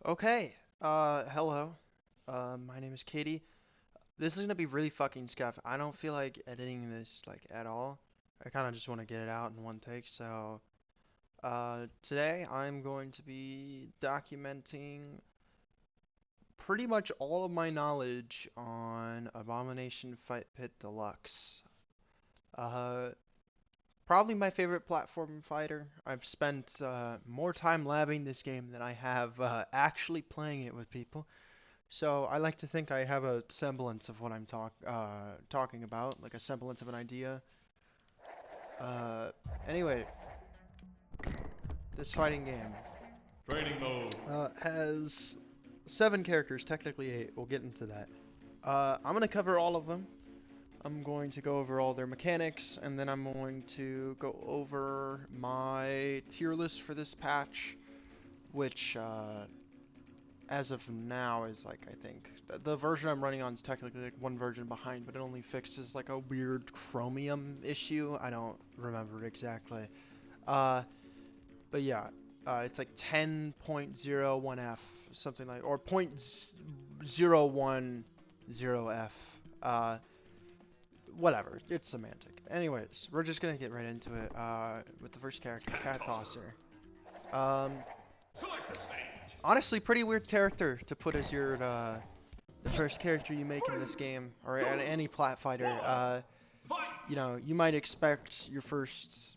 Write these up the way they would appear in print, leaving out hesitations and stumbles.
Okay, hello. My name is Katie. This is gonna be really fucking scuffed. I don't feel like editing this, like, at all. I kinda just wanna get it out in one take, so, today I'm going to be documenting pretty much all of my knowledge on Abomination Fight Pit Deluxe. Uh, Probably my favorite platform fighter. I've spent, more time labbing this game than I have, actually playing it with people. So I like to think I have a semblance of what I'm talking about, like a semblance of an idea. Uh, anyway, this fighting game Training mode. has 7 characters, technically 8. We'll get into that. I'm gonna cover all of them. I'm going to go over all their mechanics, and then I'm going to go over my tier list for this patch, which as of now is like, I think the version I'm running on is technically like one version behind, but it only fixes like a weird chromium issue. I don't remember exactly. Uh, but yeah, it's like 10.01f, something like, or 0.010f. Whatever, it's semantic. Anyways, we're just gonna get right into it with the first character, Cat Tosser. Um, Honestly, pretty weird character to put as your the first character you make in this game, or any plat fighter. You know, you might expect your first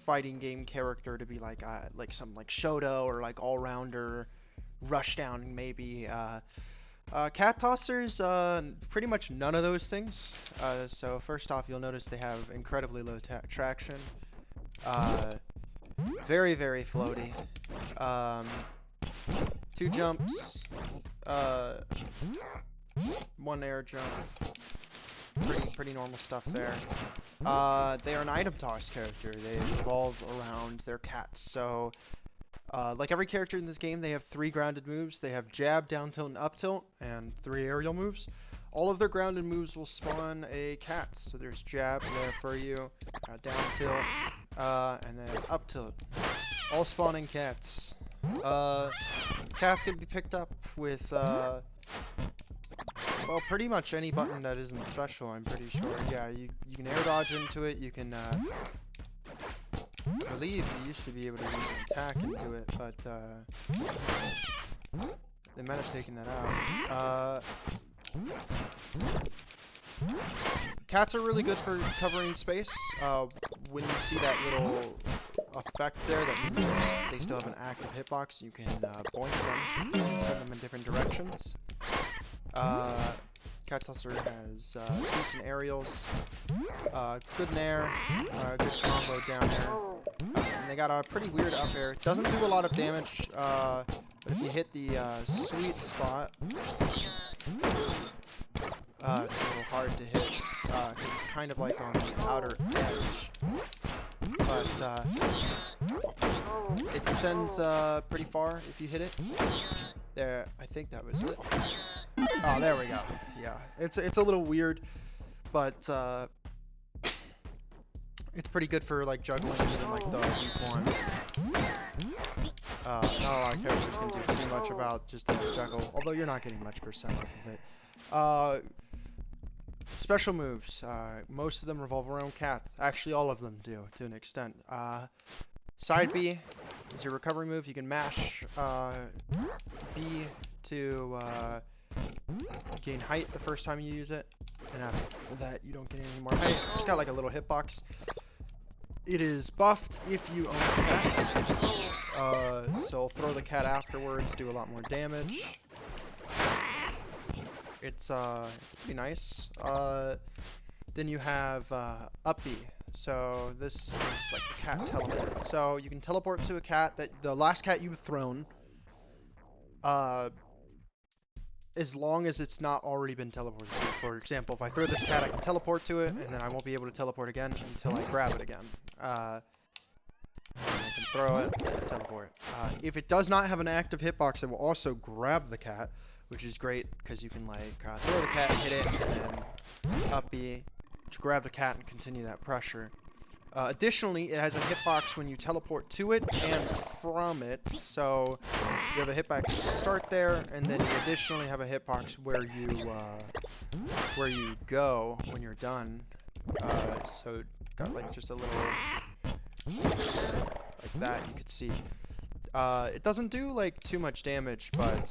fighting game character to be like some like Shoto or like all-rounder, rushdown maybe. Cat Tossers, pretty much none of those things. So first off, you'll notice they have incredibly low traction. Uh, very floaty. Um, 2 jumps, uh, 1 air jump. Pretty normal stuff there. They are an item toss character. They revolve around their cats. So, like every character in this game, they have 3 grounded moves. They have jab, down tilt, and up tilt, and 3 aerial moves. All of their grounded moves will spawn a cat. So there's jab there for you, down tilt, and then up tilt. All spawning cats. Cats can be picked up with, well, pretty much any button that isn't special, I'm pretty sure. Yeah, you can air dodge into it, you can, I believe you used to be able to use an attack into it, but, they might have taken that out. Cats are really good for covering space. When you see that little effect there that means they still have an active hitbox, you can boink them and send them in different directions. Cat Tosser has decent aerials, good nair, good combo down there, and they got a pretty weird up air. It doesn't do a lot of damage, but if you hit the sweet spot, it's a little hard to hit, because it's kind of like on the outer edge. But it descends pretty far if you hit it. There, I think that was it. Oh, there we go. Yeah, it's a little weird, but it's pretty good for like juggling even like the weak ones. Not a lot of characters can do too much about just the juggle, although you're not getting much percent off of it. Special moves. Most of them revolve around cats. Actually, all of them do, to an extent. Side B is your recovery move. You can mash B to gain height the first time you use it. And after that, you don't get any more height. It's got like a little hitbox. It is buffed if you own a cat. So throw the cat afterwards, do a lot more damage. It's pretty nice. Then you have up B. So this is like the cat teleport. So you can teleport to a cat that the last cat you've thrown, as long as it's not already been teleported to. For example, if I throw this cat, I can teleport to it, and then I won't be able to teleport again until I grab it again. I can throw it, teleport. If it does not have an active hitbox, it will also grab the cat, which is great because you can like throw the cat, hit it, and then up B to grab the cat and continue that pressure. Additionally, it has a hitbox when you teleport to it and from it. So you have a hitbox to start there, and then you additionally have a hitbox where you go when you're done. So got like just a little like that. You could see. It doesn't do like too much damage, but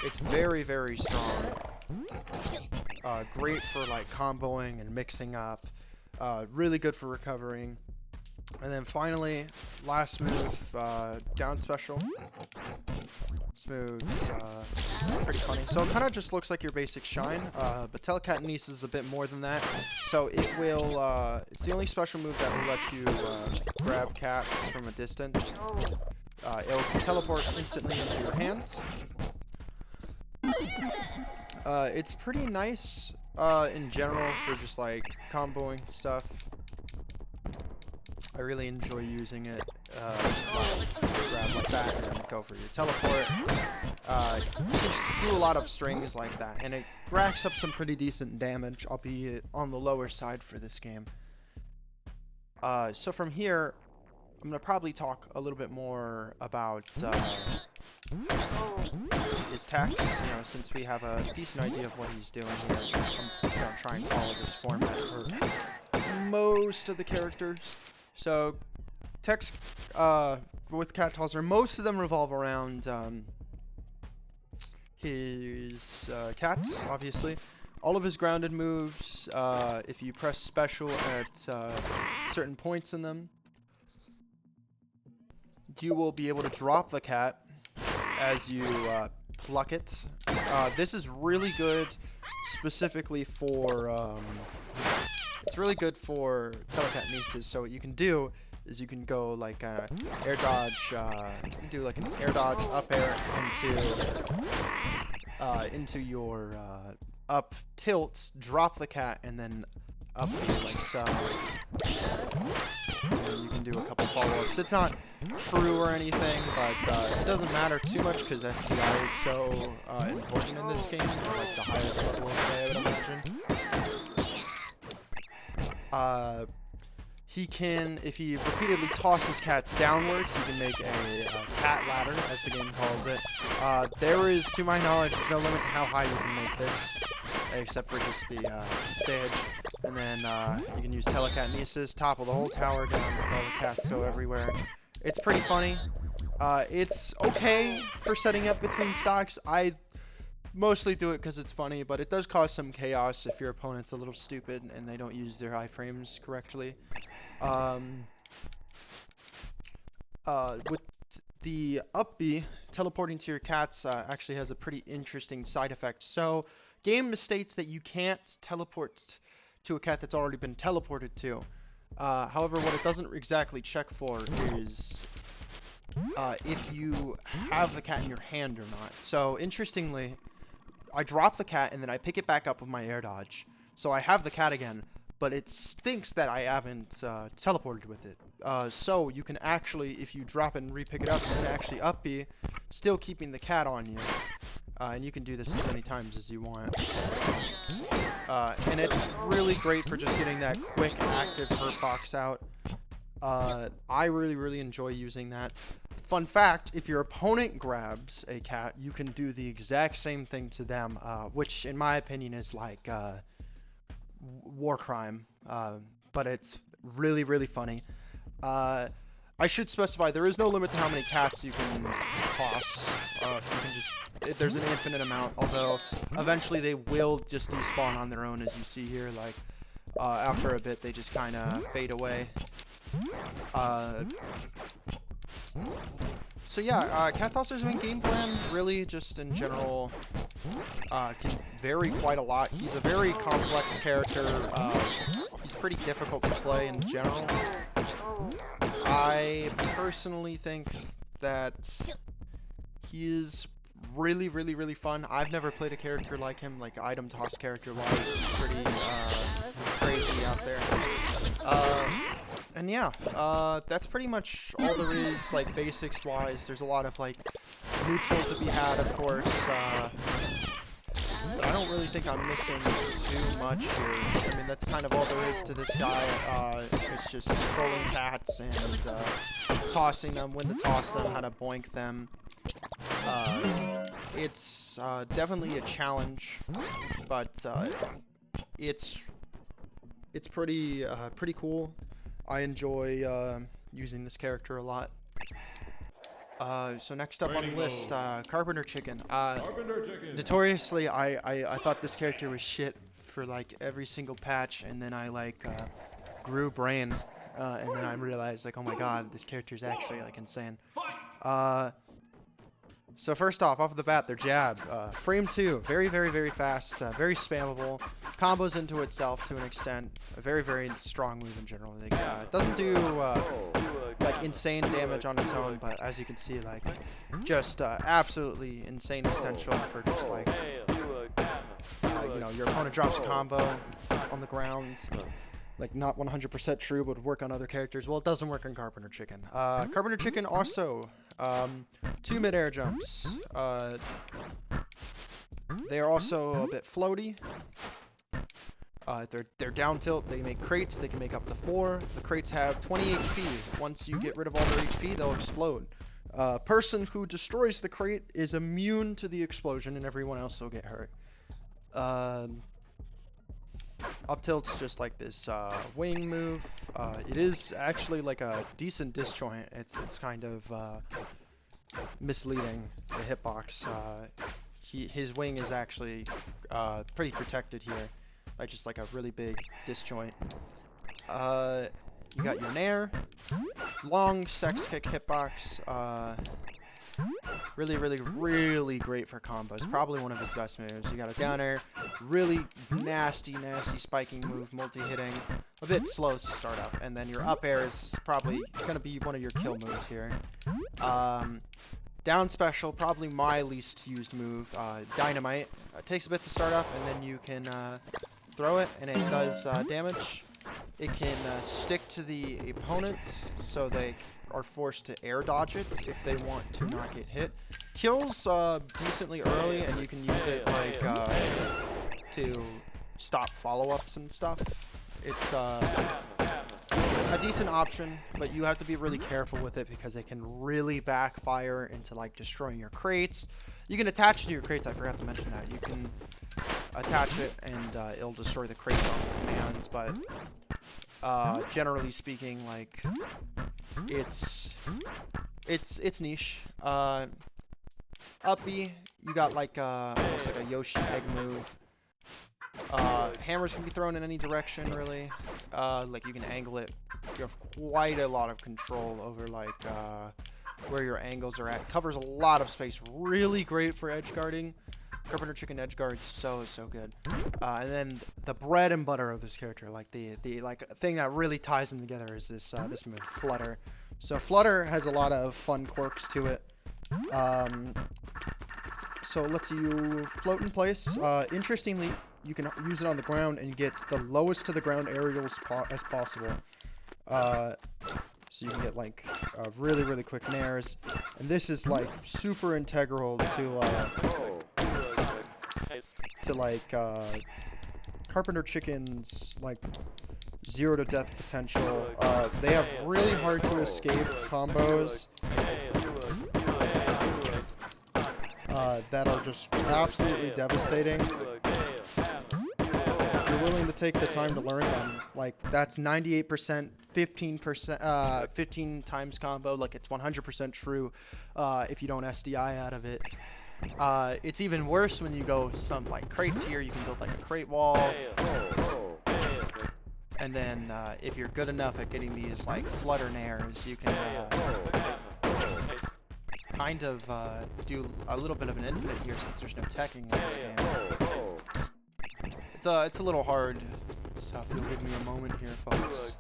it's very, very strong. Great for like comboing and mixing up. Really good for recovering. And then finally, last move, down special. This move's pretty funny. So it kind of just looks like your basic shine, but telekinesis is a bit more than that. So it will, it's the only special move that will let you grab cats from a distance. It'll teleport instantly into your hand. It's pretty nice in general for just like comboing stuff. I really enjoy using it. Grab like that and then go for your teleport. You can do a lot of strings like that, and it racks up some pretty decent damage, albeit on the lower side for this game. So from here, I'm gonna probably talk a little bit more about his tactics, you know, since we have a decent idea of what he's doing here. I'm gonna try and follow this format for most of the characters. So, techs with Cat Tosser, most of them revolve around his cats, obviously. All of his grounded moves, if you press special at certain points in them, you will be able to drop the cat as you pluck it. This is really good specifically for it's really good for telekinesis. So what you can do is you can go like air dodge, you can do like an air dodge up air into your up tilt, drop the cat, and then up like so. And you can do a couple follow-ups. It's not true or anything, but it doesn't matter too much because STI is so important in this game, like the highest level of play, I would imagine. He can, if he repeatedly tosses cats downwards, he can make a cat ladder, as the game calls it. There is, to my knowledge, no limit to how high you can make this, except for just the stage. And then you can use telekinesis, topple the whole tower down, make all the cats go everywhere. It's pretty funny. It's okay for setting up between stocks. I mostly do it because it's funny, but it does cause some chaos if your opponent's a little stupid and they don't use their iframes correctly. With the up B, teleporting to your cats actually has a pretty interesting side effect. So, game states that you can't teleport to a cat that's already been teleported to. However, what it doesn't exactly check for is if you have the cat in your hand or not. So, interestingly, I drop the cat and then I pick it back up with my air dodge. So I have the cat again, but it thinks that I haven't teleported with it. So you can actually, if you drop it and re-pick it up, you can actually up B, still keeping the cat on you. And you can do this as many times as you want. And it's really great for just getting that quick active hurt box out. I really enjoy using that. Fun fact, if your opponent grabs a cat, you can do the exact same thing to them, which in my opinion is like war crime, but it's really funny. I should specify there is no limit to how many cats you can toss. There's an infinite amount, although eventually they will just despawn on their own, as you see here. Like after a bit, they just kind of fade away. So yeah, Cat Tosser's main game plan, really just in general, can vary quite a lot. He's a very complex character. He's pretty difficult to play in general. I personally think that he is really fun. I've never played a character like him, like item toss character wise. He's pretty crazy out there. And yeah, that's pretty much all there is, like, basics-wise. There's a lot of, like, neutral to be had, of course. But I don't really think I'm missing too much here. I mean, that's kind of all there is to this guy. It's just controlling cats and tossing them, when to toss them, how to boink them. It's definitely a challenge, but it's pretty cool. I enjoy using this character a lot. So next up on the list, Carpenter Chicken. Notoriously, I thought this character was shit for like every single patch, and then I like grew brain, and then I realized like, oh my god, this character is actually like insane. So first off the bat, their jab. Frame 2, very fast, very spammable, combos into itself to an extent, a very strong move in general. Like, it doesn't do like insane damage on its own, but as you can see, like, just absolutely insane potential for just like, you know, your opponent drops a combo on the ground. Like, not 100% true, but would work on other characters. Well, it doesn't work on Carpenter Chicken. Carpenter Chicken also, 2 mid-air jumps. They are also a bit floaty. They're down tilt. They make crates. They can make up to 4. The crates have 20 HP. Once you get rid of all their HP, they'll explode. Person who destroys the crate is immune to the explosion, and everyone else will get hurt. Up tilt's just like this wing move. It is actually like a decent disjoint. It's kind of misleading, the hitbox. His wing is actually pretty protected here by just like a really big disjoint. You got your nair, long sex kick hitbox. Really great for combos. Probably one of his best moves. You got a down air, really nasty spiking move, multi-hitting. A bit slow to start up, and then your up air is probably gonna be one of your kill moves here. Down special, probably my least used move. Dynamite. It takes a bit to start up, and then you can throw it, and it does damage. It can stick to the opponent, so they are forced to air dodge it if they want to not get hit. Kills decently early, and you can use it like to stop follow-ups and stuff. It's a decent option, but you have to be really careful with it because it can really backfire into like destroying your crates. You can attach it to your crates. I forgot to mention that. You can attach it, and it'll destroy the crates on commands, but generally speaking, like, it's niche. Up B, you got like almost like a Yoshi egg move. Hammers can be thrown in any direction, really. Like, you can angle it. You have quite a lot of control over like where your angles are at. It covers a lot of space. Really great for edge guarding. Carpenter Chicken edge guard, so good. And then the bread and butter of this character, like the thing that really ties them together, is this this move, Flutter. So Flutter has a lot of fun quirks to it. So it lets you float in place. Interestingly, you can use it on the ground and get the lowest to the ground aerials as possible. So you can get like really quick nairs, and this is like super integral to like Carpenter Chicken's like 0 to death potential. They have really hard to escape combos that are just absolutely devastating. If you're willing to take the time to learn them, like, that's 98%, 15 times combo. Like, it's 100% true if you don't SDI out of it. It's even worse when you go some like crates here. You can build like a crate wall, and then if you're good enough at getting these like flutter nairs, you can kind of do a little bit of an infinite here since there's no teching in this game. It's a little hard, so if you'll give me a moment here, folks.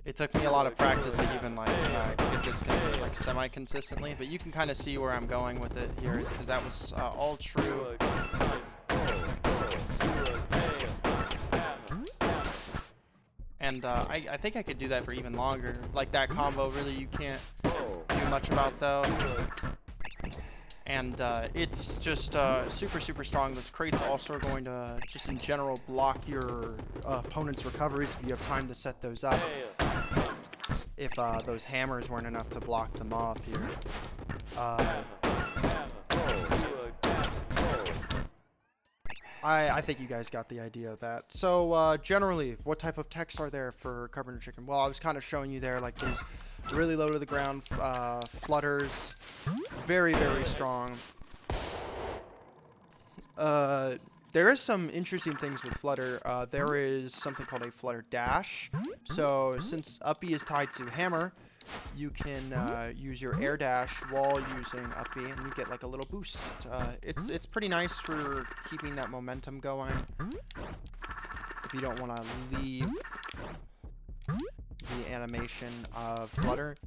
It took me a lot of practice to even like get this like semi-consistently, but you can kind of see where I'm going with it here, because that was all true. And I think I could do that for even longer. Like that combo, really, you can't do much about though. And it's just super, super strong. Those crates also are going to, just in general, block your opponent's recoveries if you have time to set those up. If those hammers weren't enough to block them off here. I think you guys got the idea of that. So generally, what type of techs are there for Carpenter Chicken? Well, I was kind of showing you there, like these really low to the ground flutters, very, very strong. There is some interesting things with flutter. There is something called a flutter dash. So since uppy is tied to hammer, you can use your air dash while using uppy, and you get like a little boost. It's pretty nice for keeping that momentum going. If you don't want to leave the animation of flutter.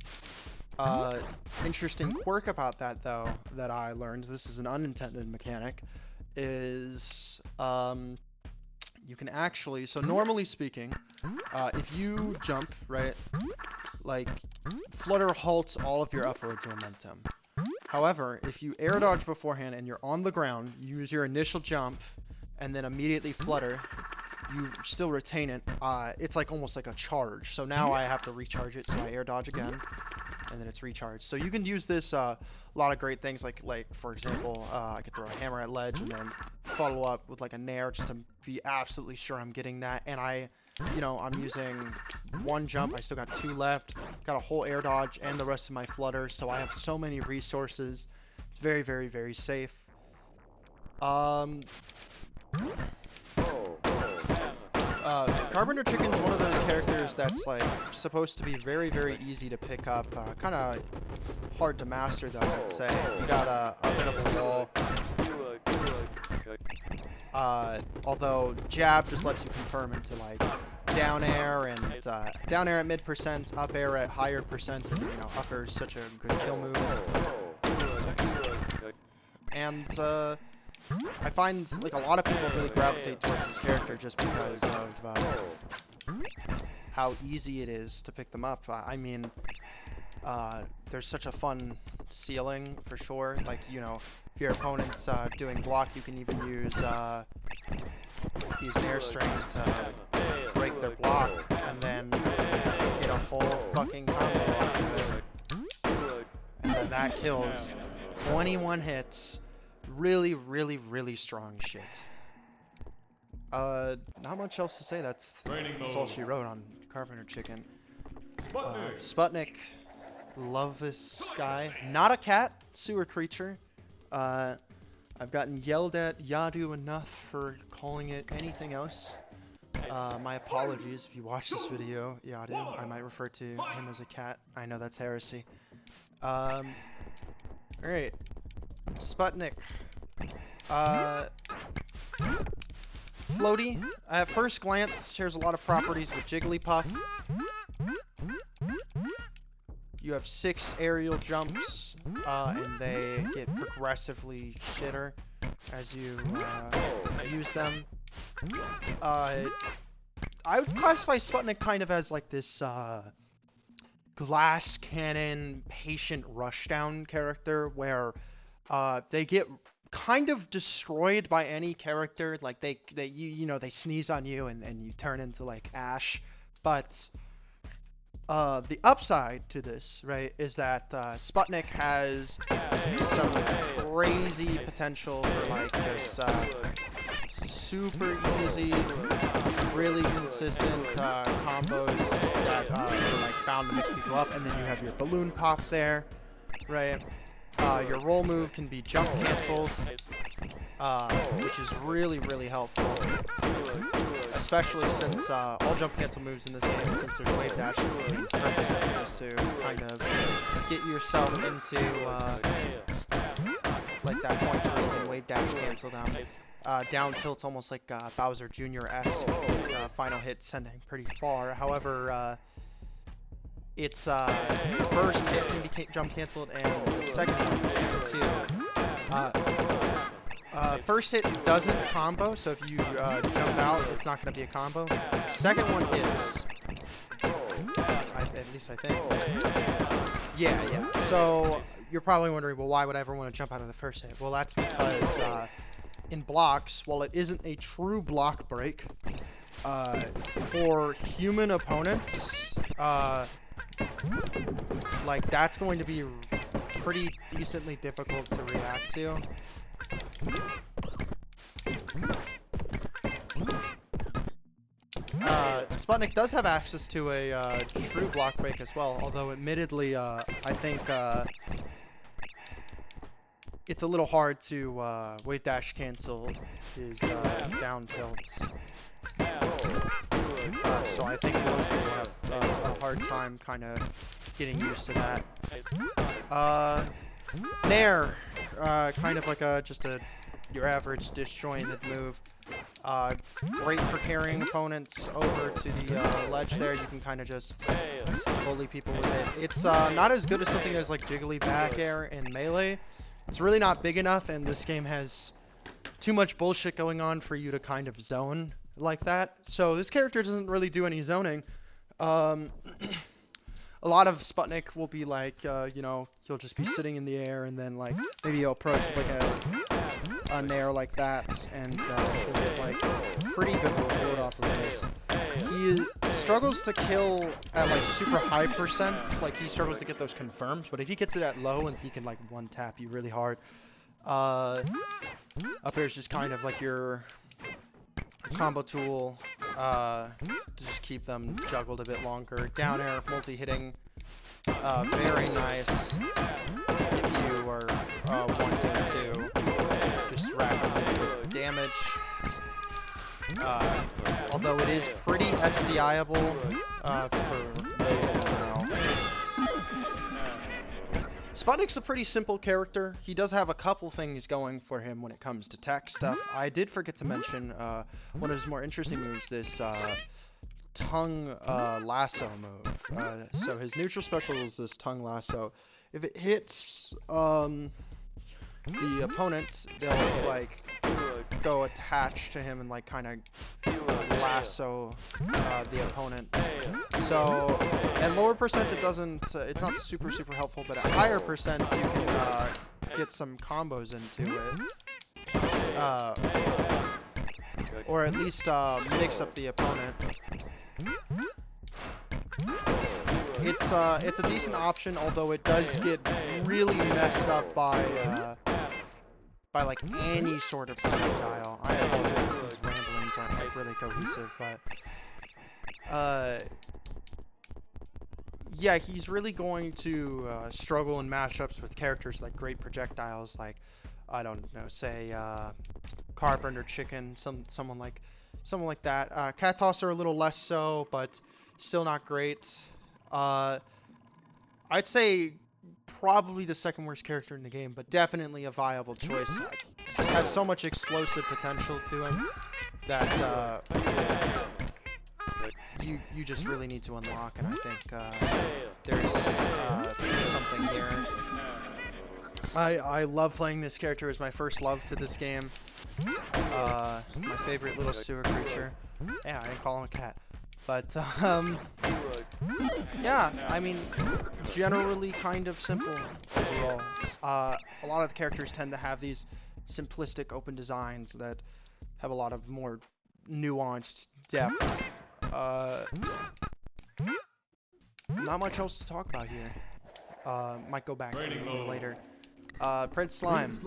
Interesting quirk about that though that I learned. This is an unintended mechanic. Is you can actually, so normally speaking, if you jump, right, like flutter halts all of your upwards momentum. However, if you air dodge beforehand and you're on the ground, you use your initial jump and then immediately flutter, you still retain it. It's like almost like a charge. So now I have to recharge it, so I air dodge again and then it's recharged. So you can use this a lot of great things, like for example, I could throw a hammer at ledge and then follow up with like a nair just to be absolutely sure I'm getting that. And I'm using one jump, I still got 2 left, got a whole air dodge and the rest of my flutter, so I have so many resources. It's very, very, very safe. Carpenter Chicken's one of those characters that's like supposed to be very, very easy to pick up, kind of hard to master though, I'd say. You got a bit of a wall. Although jab just lets you confirm into like down air and down air at mid percent, up air at higher percent, and up air is such a good kill move. And I find like a lot of people really gravitate towards this character just because of how easy it is to pick them up. I mean, there's such a fun ceiling for sure. Like, if your opponent's doing block, you can even use these air strings to break their block and then get a whole fucking combo off of it. And then that kills 21 hits. Really, really, really strong shit. Not much else to say. That's all she wrote on Carpenter Chicken. Sputnik. Love this guy. Not a cat, sewer creature. I've gotten yelled at Yadu enough for calling it anything else. My apologies if you watch this video, Yadu. I might refer to him as a cat. I know that's heresy. Alright. Sputnik. Floaty. At first glance, shares a lot of properties with Jigglypuff. You have 6 aerial jumps, and they get progressively shitter as you use them. I would classify Sputnik kind of as like this glass cannon patient rushdown character where they get kind of destroyed by any character. Like they sneeze on you and you turn into like ash. But the upside to this, right, is that Sputnik has some crazy potential for like just super easy, really consistent combos that are like bound to mix people up. And then you have your balloon pop there, right? Your roll move can be jump canceled, which is really, really helpful. Especially since all jump cancel moves in this game, since there's wave dash, purpose to kind of get yourself into like that point where you can wave dash cancel them. Down tilt's almost like Bowser Jr.-esque final hit sending pretty far. However, its first hit can be jump canceled and the second one too. First hit doesn't combo, so if you jump out, it's not going to be a combo. Second one is. At least I think. Yeah. So you're probably wondering, well, why would I ever want to jump out of the first hit? Well, that's because in blocks, while it isn't a true block break, for human opponents, like that's going to be pretty decently difficult to react to. Sputnik does have access to a true block break as well, although admittedly, I think it's a little hard to wave dash cancel his down tilts. So I think most people have a hard time kind of getting used to that. Nair, kind of like your average disjointed move. Great for carrying opponents over to the ledge there. You can kind of just bully people with it. It's not as good as something as like jiggly back air in Melee. It's really not big enough, and this game has too much bullshit going on for you to kind of zone like that. So this character doesn't really do any zoning. A lot of Sputnik will be like, you know, he'll just be sitting in the air, and then like maybe he'll approach like a nair like that, and he'll get like pretty good reward off of this. He struggles to kill at like super high percents, like he struggles to get those confirms, but if he gets it at low, and he can like one tap you really hard. Up here is just kind of like your combo tool, to just keep them juggled a bit longer. Down air, multi-hitting, very nice if you are wanting to just rapidly damage. Although it is pretty SDI-able for those who don't know. Sputnik's a pretty simple character. He does have a couple things going for him when it comes to tech stuff. I did forget to mention one of his more interesting moves, this tongue lasso move. So his neutral special is this tongue lasso. If it hits the opponent, they'll like go attach to him and like kind of lasso the opponent. So at lower percent it doesn't, it's not super helpful, but at higher percent you can get some combos into it, or at least mix up the opponent. It's a decent option, although it does get really messed up by like any sort of projectile. I apologize, these ramblings aren't like really cohesive, but yeah, he's really going to struggle in matchups with characters like great projectiles, like I don't know, say Carpenter Chicken, someone like that. Cat Tosser a little less so, but still not great. I'd say probably the second worst character in the game, but definitely a viable choice. Has so much explosive potential to him that you just really need to unlock, and I think there's something here. I love playing this character as my first love to this game. My favorite little sewer creature. Yeah, I didn't call him a cat. But, yeah, I mean, generally kind of simple overall. A lot of the characters tend to have these simplistic open designs that have a lot of more nuanced depth. Not much else to talk about here. Might go back to it a little later. Prince Slime.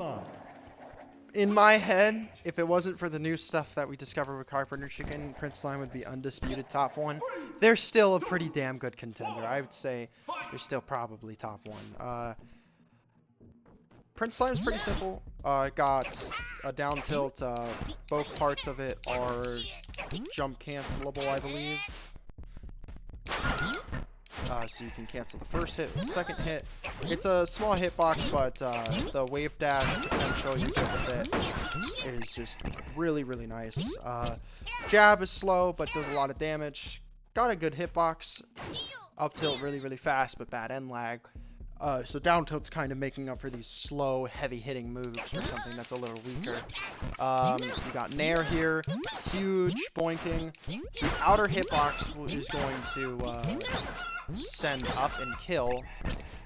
In my head, if it wasn't for the new stuff that we discovered with Carpenter Chicken, Prince Slime would be undisputed top 1. They're still a pretty damn good contender. I would say they're still probably top 1. Prince Slime's pretty simple. Got a down tilt. Both parts of it are jump cancelable, I believe. So you can cancel the first hit, the second hit. It's a small hitbox, but the wave dash potential you get with it is just really nice. Jab is slow, but does a lot of damage. Got a good hitbox. Up tilt really fast, but bad end lag. So down tilt's kind of making up for these slow, heavy-hitting moves or something that's a little weaker. You got Nair here, huge boinking. The outer hitbox is going to send up and kill,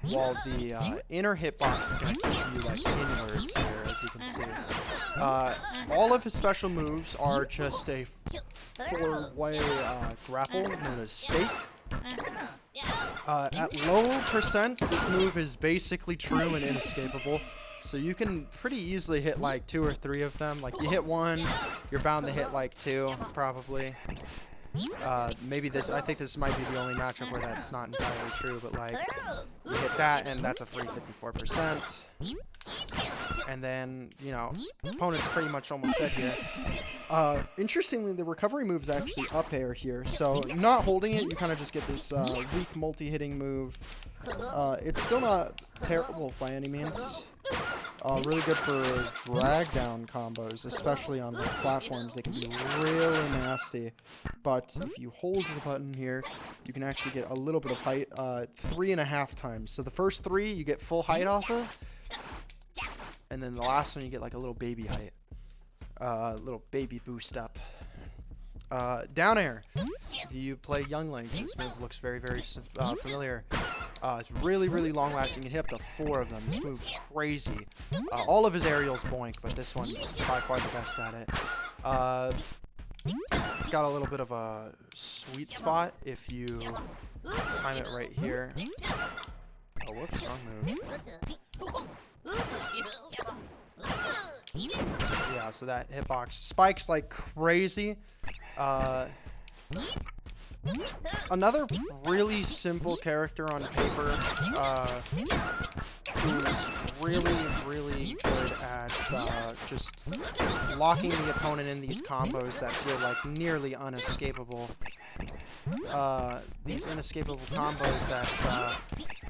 while the inner hitbox is going to keep you like inwards here, as you can see. All of his special moves are just a four-way grapple known as stake. At low percent, this move is basically true and inescapable. So you can pretty easily hit like 2 or 3 of them. Like you hit one, you're bound to hit like 2, probably. Maybe this, I think this might be the only matchup where that's not entirely true, but like, you hit that and that's a free 54%. And then, you know, opponent's pretty much almost dead here. Interestingly, the recovery move's actually up air here, so not holding it, you kind of just get this weak multi-hitting move. It's still not terrible by any means. Really good for drag down combos, especially on like platforms. They can be really nasty. But if you hold the button here, you can actually get a little bit of height, 3.5 times. So the first 3 you get full height off of, and then the last one you get like a little baby height, little baby boost up. Down air. If you play Young Link, this move looks very, very familiar. It's really, really long lasting. You can hit up to 4 of them. This move's crazy. All of his aerials boink, but this one's by far the best at it. It's got a little bit of a sweet spot if you time it right here. Oh, whoops, wrong move. Yeah, so that hitbox spikes like crazy. Another really simple character on paper, who's really, really good at just locking the opponent in these combos that feel like nearly unescapable. These inescapable combos that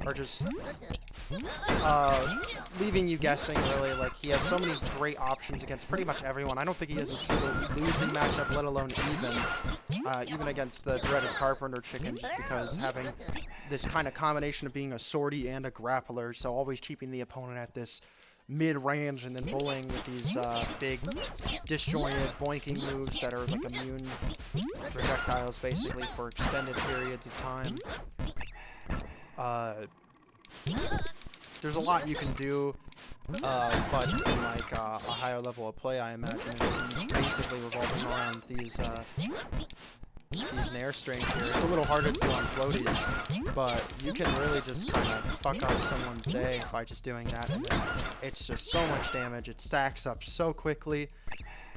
are just leaving you guessing, really. Like, he has so many great options against pretty much everyone. I don't think he has a single losing matchup, let alone even against the dreaded Carpenter Chicken, just because having this kind of combination of being a swordy and a grappler, so always keeping the opponent at this mid-range and then bullying with these big disjointed boinking moves that are like immune projectiles basically for extended periods of time. There's a lot you can do, but in like a higher level of play, I imagine it's basically revolving around these Nair strings here. It's a little harder to do on floaties, but you can really just kind of fuck up someone's day by just doing that, and then it's just so much damage. It stacks up so quickly.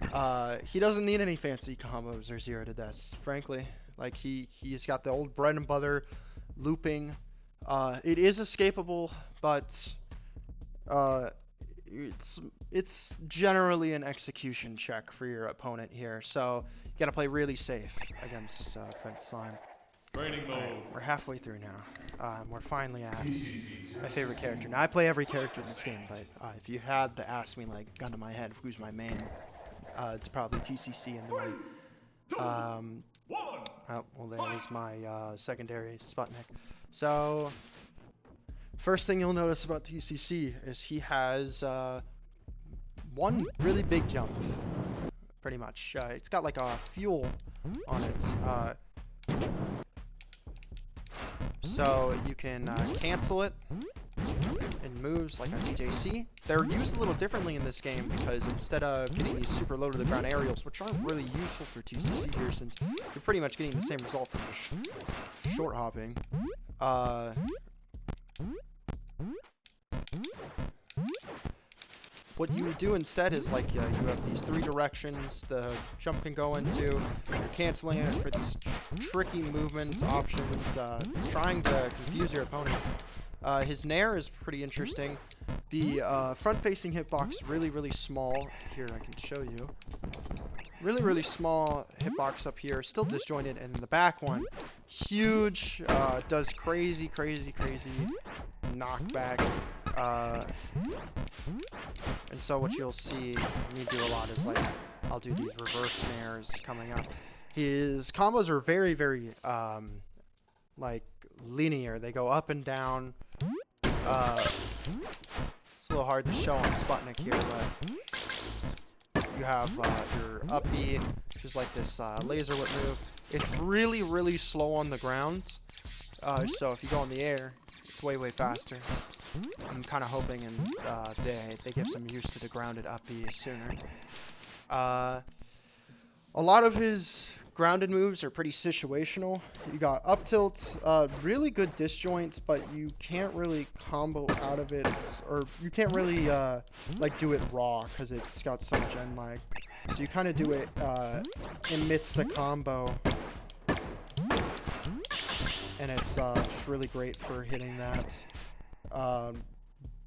He doesn't need any fancy combos or 0 to deaths, frankly. Like, he's got the old bread and butter looping. It is escapable, but it's generally an execution check for your opponent here, so you gotta play really safe against Prince Slime. Training mode. Right, we're halfway through now. We're finally at my favorite character. Now, I play every character in this game, but if you had to ask me, like, gun to my head, who's my main, it's probably TCC and then oh, well, there is my secondary Sputnik. So, first thing you'll notice about TCC is he has one really big jump, pretty much. It's got like a fuel on it, so you can cancel it in moves like on DJC. They're used a little differently in this game because instead of getting these super low to the ground aerials, which aren't really useful for TCC here since you're pretty much getting the same result from just short hopping, what you do instead is like you have these 3 directions the jump can go into. You're canceling it for these tricky movement options, trying to confuse your opponent. His Nair is pretty interesting. The front-facing hitbox really, really small. Here, I can show you. Really, really small hitbox up here, still disjointed, and then the back one, huge, does crazy, crazy, crazy knockback. And so what you'll see me do a lot is like, I'll do these reverse snares coming up. His combos are very, very, like, linear. They go up and down It's a little hard to show on Sputnik here, but you have your up B, which is like this laser whip move. It's really, really slow on the ground, so if you go in the air, it's way, way faster. I'm kind of hoping they get some use to the grounded up B sooner. A lot of his grounded moves are pretty situational. You got up tilt, really good disjoints, but you can't really combo out of it, or you can't really like do it raw because it's got so much end lag. So you kind of do it amidst the combo, and it's just really great for hitting that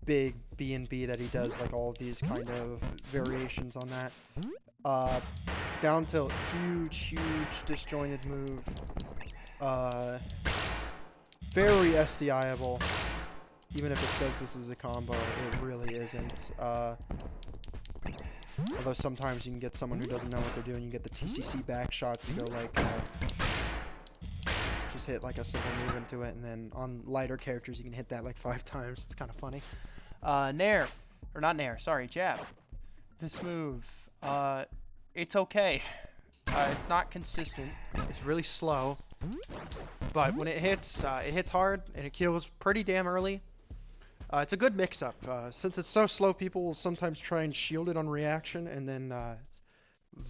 big B and B that he does, like all of these kind of variations on that. Down tilt, huge disjointed move. Very SDI-able. Even if it says this is a combo, it really isn't. Although sometimes you can get someone who doesn't know what they're doing. You get the TCC back shots. You go like, just hit like a simple move into it, and then on lighter characters you can hit that like 5 times. It's kind of funny. Nair, or not Nair, sorry, jab. This move, it's okay. It's not consistent. It's really slow. But when it hits hard and it kills pretty damn early. It's a good mix-up. Since it's so slow, people will sometimes try and shield it on reaction and then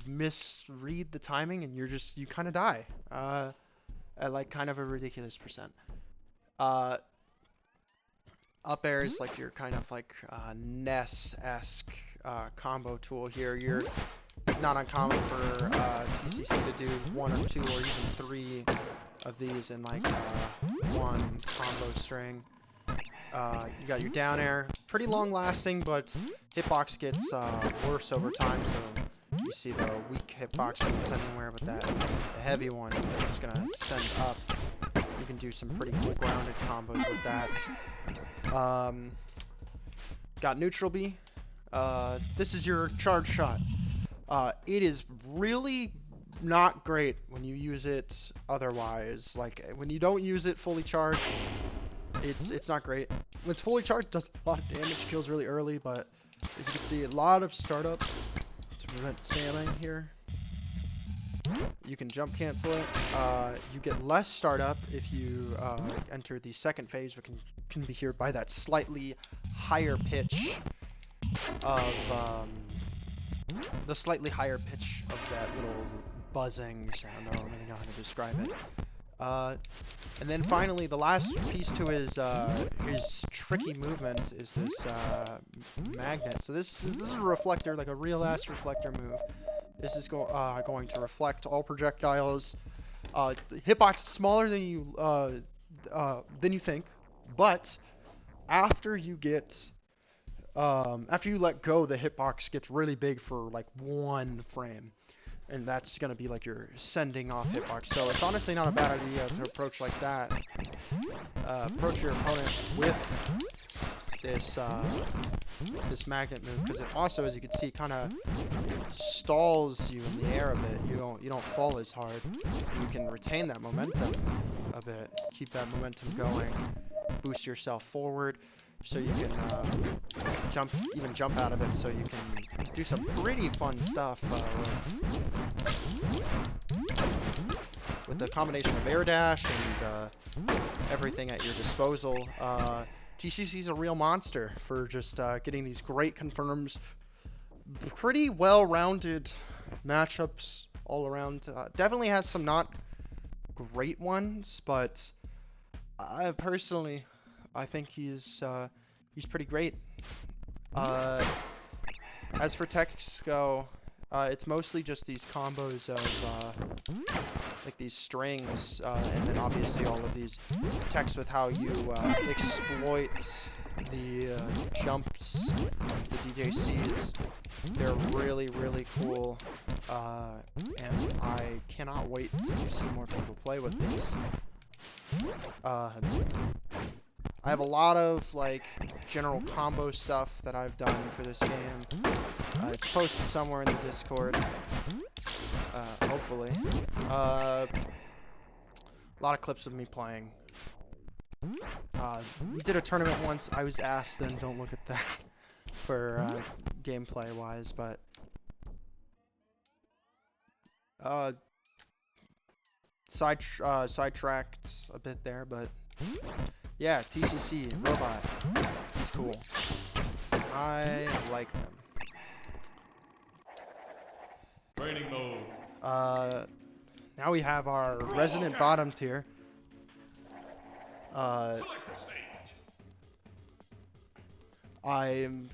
misread the timing, and you kind of die at like kind of a ridiculous percent. Up air is like your kind of like Ness-esque combo tool here. You're not uncommon for TCC to do 1 or 2 or even 3 of these in like one combo string. You got your down air, pretty long lasting, but hitbox gets worse over time, so you see the weak hitbox doesn't send anywhere, but the heavy one is just gonna send up. You can do some pretty cool grounded combos with that. Got neutral B. This is your charge shot. It is really not great when you use it otherwise. Like when you don't use it fully charged, it's not great. When it's fully charged, it does a lot of damage, kills really early, but as you can see, a lot of startup to prevent spamming here. You can jump cancel it. You get less startup if you enter the second phase, which can be here by that slightly higher pitch of that little buzzing sound. I don't really know how to describe it. And then finally, the last piece to his tricky movement is this magnet. So this is a reflector, like a real ass reflector move. This is going to reflect all projectiles. The hitbox is smaller than you think, but after you let go, the hitbox gets really big for like 1 frame. And that's going to be like your sending off hitbox. So it's honestly not a bad idea to approach like that. Approach your opponent with this magnet move, because it also, as you can see, kind of stalls you in the air a bit. You don't fall as hard. You can retain that momentum a bit, keep that momentum going, boost yourself forward, so you can jump out of it, so you can do some pretty fun stuff with the combination of air dash and everything at your disposal. GCC's a real monster for just getting these great confirms, pretty well-rounded matchups all around. Definitely has some not great ones, but I personally, I think he's pretty great. As for techs go, it's mostly just these combos of like these strings, and then obviously all of these techs with how you exploit the jumps, the DJCs. They're really, really cool, and I cannot wait to see more people play with these. I have a lot of like general combo stuff that I've done for this game. It's posted somewhere in the Discord, hopefully. A lot of clips of me playing. We did a tournament once. I was asked, and don't look at that for gameplay wise, but sidetracked a bit there, but yeah, TCC robot. He's cool. I like them. Training mode. Now we have our resident bottom tier. Select the stage. I'm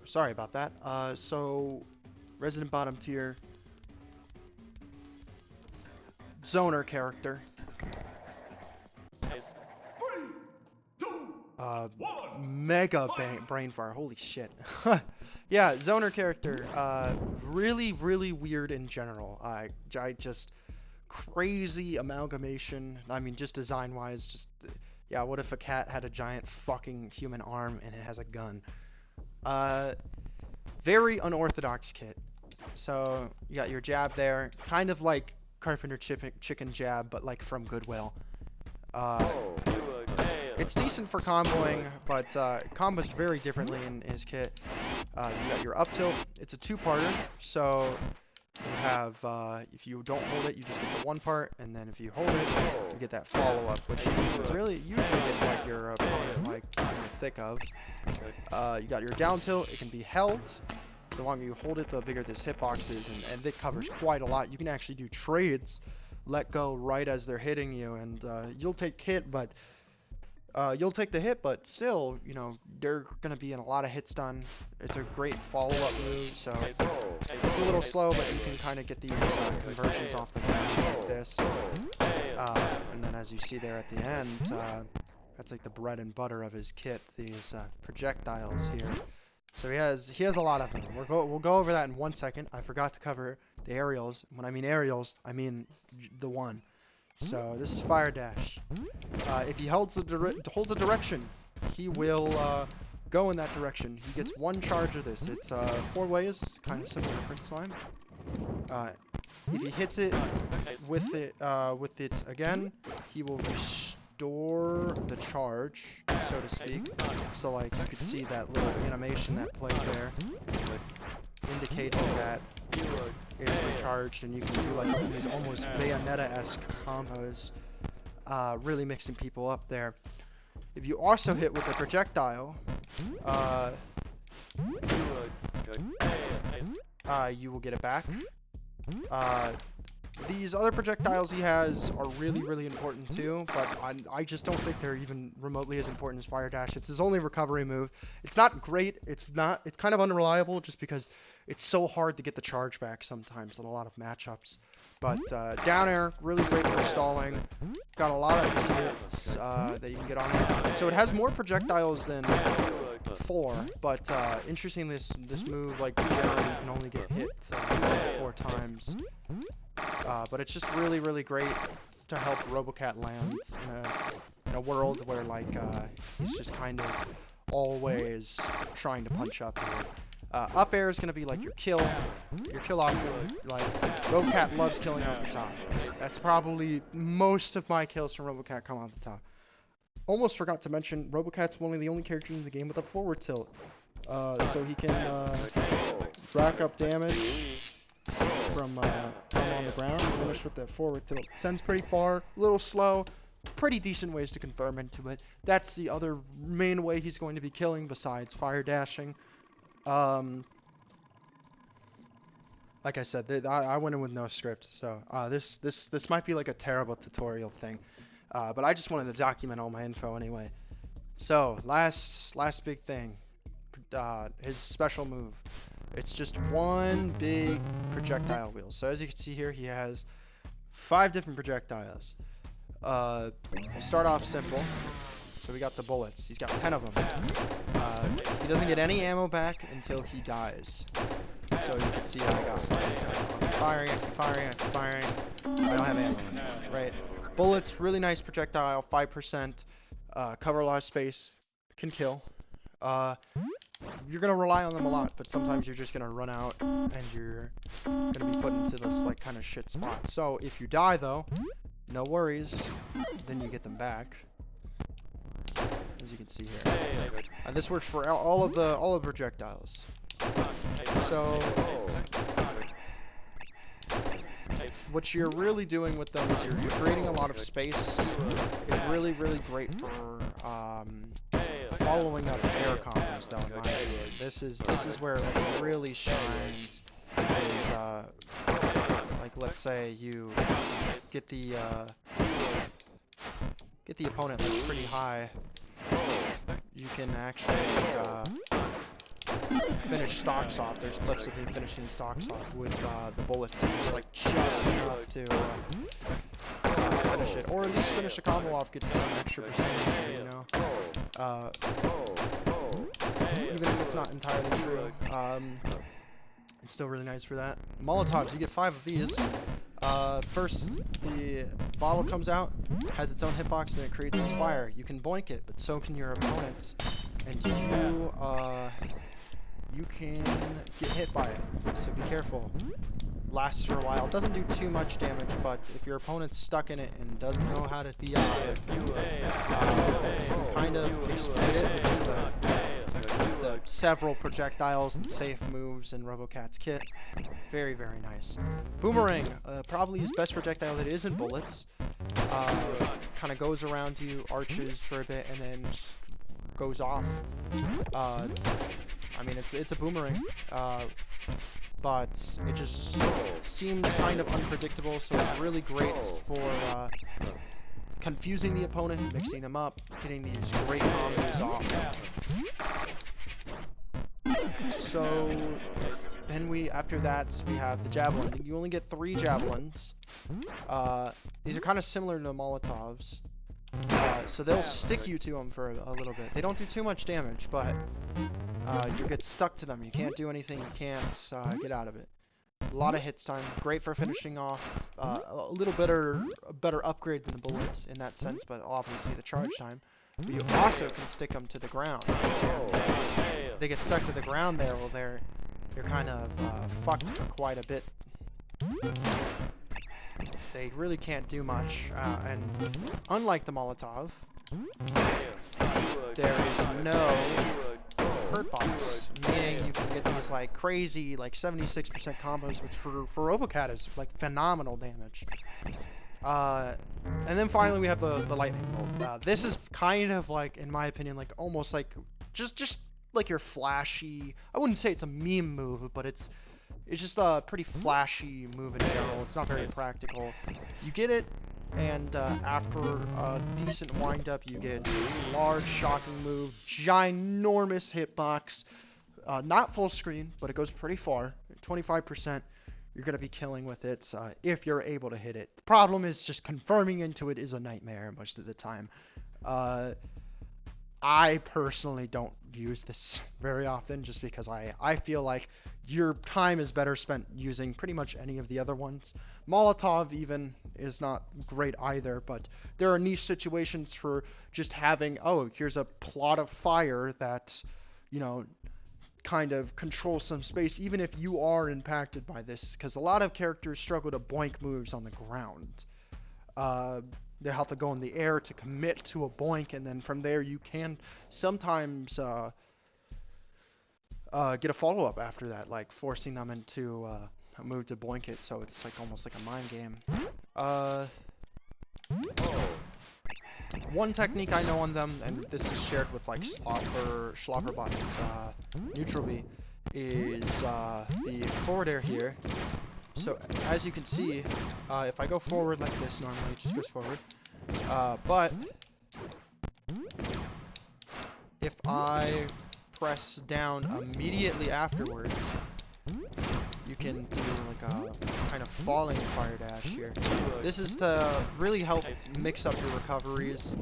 sorry about that. So resident bottom tier zoner character. 3, 2, 1. Mega brain fire. Holy shit. Yeah, zoner character. Really weird in general. I just crazy amalgamation. I mean, just design wise, just yeah. What if a cat had a giant fucking human arm and it has a gun? Very unorthodox kit. So you got your jab there, kind of like Carpenter Chicken jab, but like from Goodwill. It's decent for comboing, but combos very differently in his kit. You got your up tilt. It's a two-parter, so you have, if you don't hold it, you just get the one part, and then if you hold it, you get that follow-up, which you really usually get like your opponent like in the thick of. You got your down tilt. It can be held. The longer you hold it, the bigger this hitbox is, and it covers quite a lot. You can actually do trades, let go right as they're hitting you, and you'll take hit, but you'll take the hit, but still, you know, they're gonna be in a lot of hits done. It's a great follow-up move, so it's a little slow, but you can kind of get these conversions off the ground like this. And then as you see there at the end, that's like the bread and butter of his kit. These projectiles here. So he has a lot of them. We'll go over that in 1 second. I forgot to cover the aerials. When I mean aerials, I mean the one. So this is Fire Dash. If he holds a direction, he will go in that direction. He gets one charge of this. It's 4 ways, kind of similar to Prince Slime. If he hits it with it again, he will restore the charge, so to speak. So like you could see that little animation that played there, indicating that it's recharged, and you can do like these almost Bayonetta-esque combos, really mixing people up there. If you also hit with a projectile, you will get it back. These other projectiles he has are really important too, but I just don't think they're even remotely as important as Fire Dash. It's his only recovery move. It's not great. It's kind of unreliable just because it's so hard to get the charge back sometimes in a lot of matchups. But down air, really great for stalling. Got a lot of hits that you can get on it. So it has more projectiles than 4, but interestingly, this move, like generally, you can only get hit 4 times. But it's just really great to help Robocat land in a world where like he's just kind of always trying to punch up here. Up air is going to be like your kill option. Like, Robocat loves killing off the top. That's probably most of my kills from Robocat come off the top. Almost forgot to mention, Robocat's one of the only characters in the game with a forward tilt. So he can rack up damage from on the ground and finish with that forward tilt. Sends pretty far, a little slow. Pretty decent ways to confirm into it. That's the other main way he's going to be killing besides fire dashing. Like I said, I went in with no script, so this might be like a terrible tutorial thing, but I just wanted to document all my info anyway. So last big thing, his special move. It's just one big projectile wheel. So as you can see here, he has 5 different projectiles. We'll start off simple. So we got the bullets. He's got 10 of them. He doesn't get any ammo back until he dies. So you can see I got firing. I don't have ammo in it, right? Bullets, really nice projectile, 5%. Cover a lot of space, can kill. you're gonna rely on them a lot, but sometimes you're just gonna run out and you're gonna be put into this like kind of shit spot. So if you die though, no worries, then you get them back, as you can see here. And this works for all of the projectiles. So what you're really doing with them is you're creating a lot of space. It's really, really great for following up air combos, though, in my opinion. This is where it really shines. Is like, let's say you get the opponent like pretty high, you can actually finish stocks off. There's clips of him finishing stocks off with the bullets, like just enough to finish it, or at least finish a combo off, get some extra percentage, you know. Even if it's not entirely true, it's still really nice for that. Molotovs, you get 5 of these. First, the bottle comes out, has its own hitbox, and it creates this fire. You can boink it, but so can your opponents, and you can get hit by it, so be careful. Lasts for a while, doesn't do too much damage, but if your opponent's stuck in it and doesn't know how to DI it, you kind of exploit it with the several projectiles and safe moves in RoboCat's kit. Very, very nice. Boomerang, probably his best projectile that isn't bullets. Kind of goes around you, arches for a bit, and then goes off. I mean, it's a boomerang, but it just seems kind of unpredictable, so it's really great for confusing the opponent, mixing them up, getting these great combos off. So then after that, we have the javelin. You only get 3 javelins. These are kind of similar to the Molotovs. So they'll stick you to them for a little bit. They don't do too much damage, but you get stuck to them. You can't do anything. You can't get out of it. A lot of hits time. Great for finishing off. A little better upgrade than the bullets in that sense, but obviously the charge time. But you also can stick them to the ground. And they get stuck to the ground there. Well, you're kind of fucked for quite a bit. They really can't do much, and unlike the Molotov, there is no hurt box, meaning you can get these like crazy, like 76% combos, which for RoboCat is like phenomenal damage. And then finally we have the lightning bolt. This is kind of like, in my opinion, like almost like just like your flashy. I wouldn't say it's a meme move, but it's just a pretty flashy move in general. It's not very practical. You get it, and after a decent wind-up, you get this large, shocking move, ginormous hitbox. Not full screen, but it goes pretty far. 25%, you're going to be killing with it if you're able to hit it. The problem is just confirming into it is a nightmare most of the time. I personally don't use this very often just because I feel like your time is better spent using pretty much any of the other ones. Molotov even is not great either, but there are niche situations for just having, oh, here's a plot of fire that, you know, kind of controls some space, even if you are impacted by this, because a lot of characters struggle to boink moves on the ground. They have to go in the air to commit to a boink, and then from there you can sometimes get a follow-up after that, like forcing them into a move to boink it, so it's like almost like a mind game. One technique I know on them, and this is shared with like Schlopperbot's Neutral B, is the forward air here. So as you can see, if I go forward like this, normally it just goes forward. But if I press down immediately afterwards, you can do like a kind of falling fire dash here. This is to really help mix up your recoveries.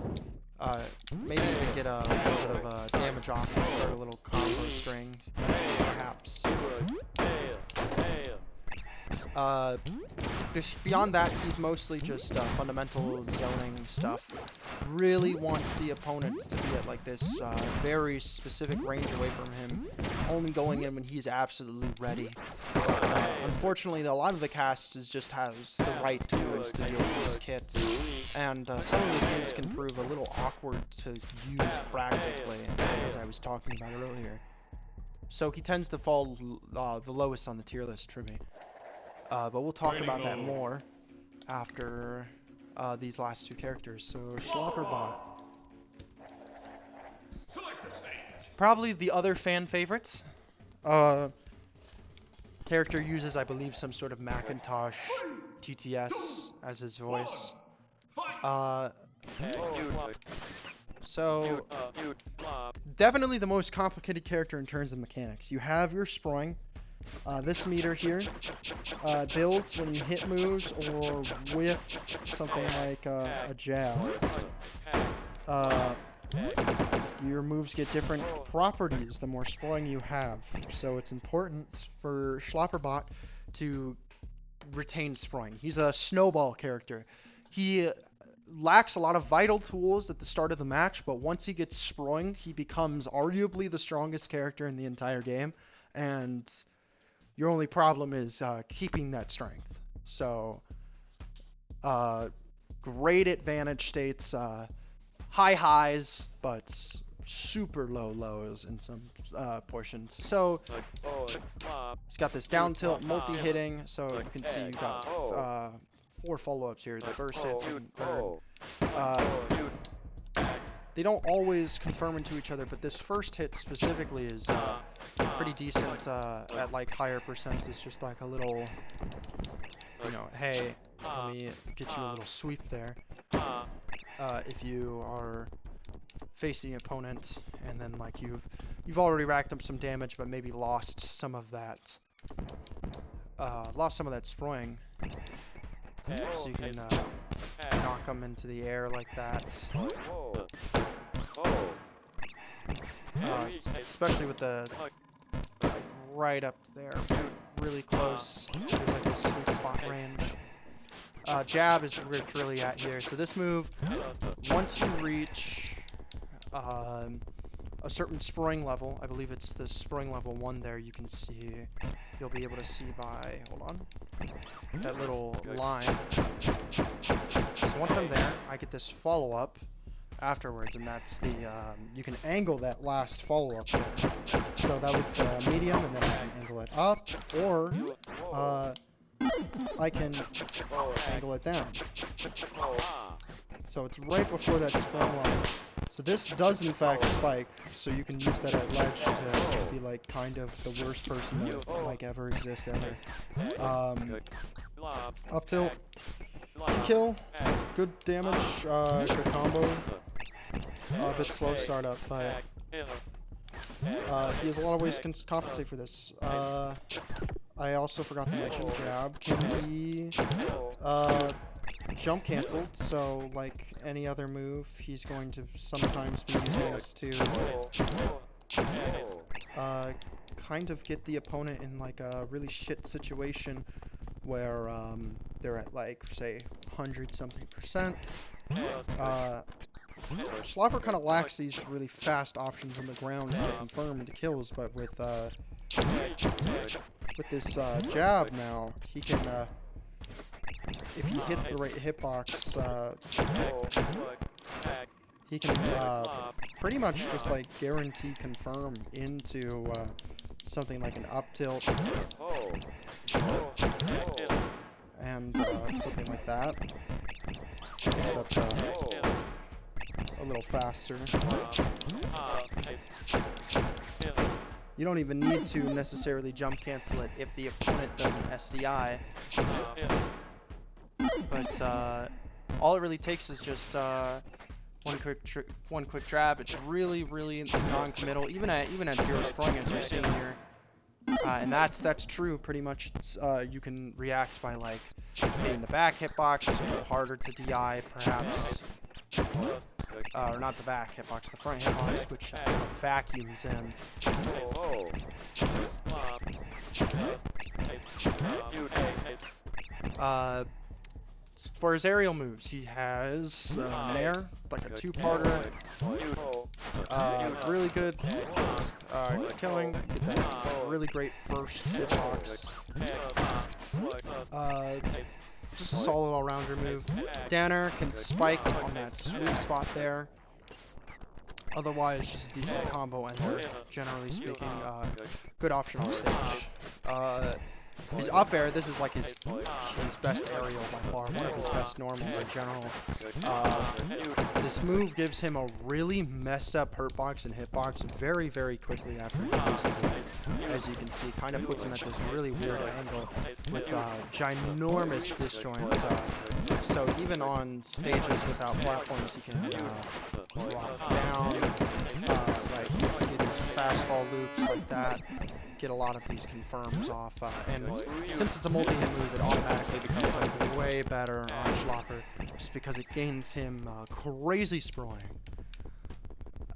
Maybe even get a little bit of damage off and start a little combo string, perhaps. Beyond that, he's mostly just fundamental zoning stuff. really wants the opponent to be at like this very specific range away from him, only going in when he's absolutely ready. Unfortunately, a lot of the cast just has the right tools to deal with these kits, and some of these moves can prove a little awkward to use practically, as I was talking about earlier. So he tends to fall the lowest on the tier list for me. But we'll talk about that more after these last two characters. So Schlopperbot. Probably the other fan favorite. Character uses, I believe, some sort of Macintosh TTS as his voice. So definitely the most complicated character in terms of mechanics. You have your sproing. This meter here builds when you hit moves or with something like a jab. Your moves get different properties the more sproing you have. So it's important for Schlopperbot to retain sproing. He's a snowball character. He lacks a lot of vital tools at the start of the match, but once he gets sproing, he becomes arguably the strongest character in the entire game, and your only problem is keeping that strength. So, great advantage states, high highs, but super low lows in some portions. So, he's got this down tilt, multi-hitting, so you can see you got 4 follow-ups here. The first hit and third. They don't always confirm into each other, but this first hit specifically is pretty decent at like higher percents. It's just like a little, you know, hey, let me get you a little sweep there. If you are facing an opponent and then like you've already racked up some damage, but maybe lost some of that sproing. So you can knock them into the air like that. Especially with the right up there, really close. There's like a sweet spot range. Jab is where it's really at here. So this move, once you reach a certain sproing level, I believe it's the sproing level 1 there, you can see, you'll be able to see by, hold on, that little line. So once I'm there, I get this follow-up afterwards, and that's the, you can angle that last follow-up there. So that was the medium, and then I can angle it up, or I can angle it down. So it's right before that sprung line. So this does in fact spike, so you can use that at ledge to be like kind of the worst person that like ever exist ever. Up tilt, kill, good damage, good combo. A bit slow startup, but he has a lot of ways to compensate for this. I also forgot to mention jab can be jump canceled, so like any other move, he's going to sometimes be using this to kind of get the opponent in like a really shit situation where they're at like say 100-something%. Schlopper kind of lacks these really fast options on the ground to confirm the kills, but with this jab now, he can, if he hits the right hitbox, he can pretty much just like guarantee confirm into something like an up tilt and something like that, except a little faster. You don't even need to necessarily jump cancel it if the opponent doesn't SDI. But all it really takes is just one quick jab. It's really non-committal, even at zero sprung, as you're seeing here. And that's true pretty much. You can react by like hitting the back hitbox, it's a little harder to DI perhaps. Or not the back hitbox, the front hitbox, which vacuums in. For his aerial moves, he has Nair, like a two-parter. Really good killing. Get that really great first hitbox. Just a solid all-rounder move. Danner can spike on that sweet spot there. Otherwise, just a decent combo ender, generally speaking. Good option on stage. His up air, this is like his best aerial by far, one of his best normals in general. This move gives him a really messed up hurtbox and hitbox very, very quickly after he uses it. As you can see, kind of puts him at this really weird angle with ginormous disjoints. So even on stages without platforms, he can drop down, like get these fastball loops like that. Get a lot of these confirms off, and since it's a multi-hit move, it automatically becomes like way better on Schlopper, just because it gains him crazy sproing.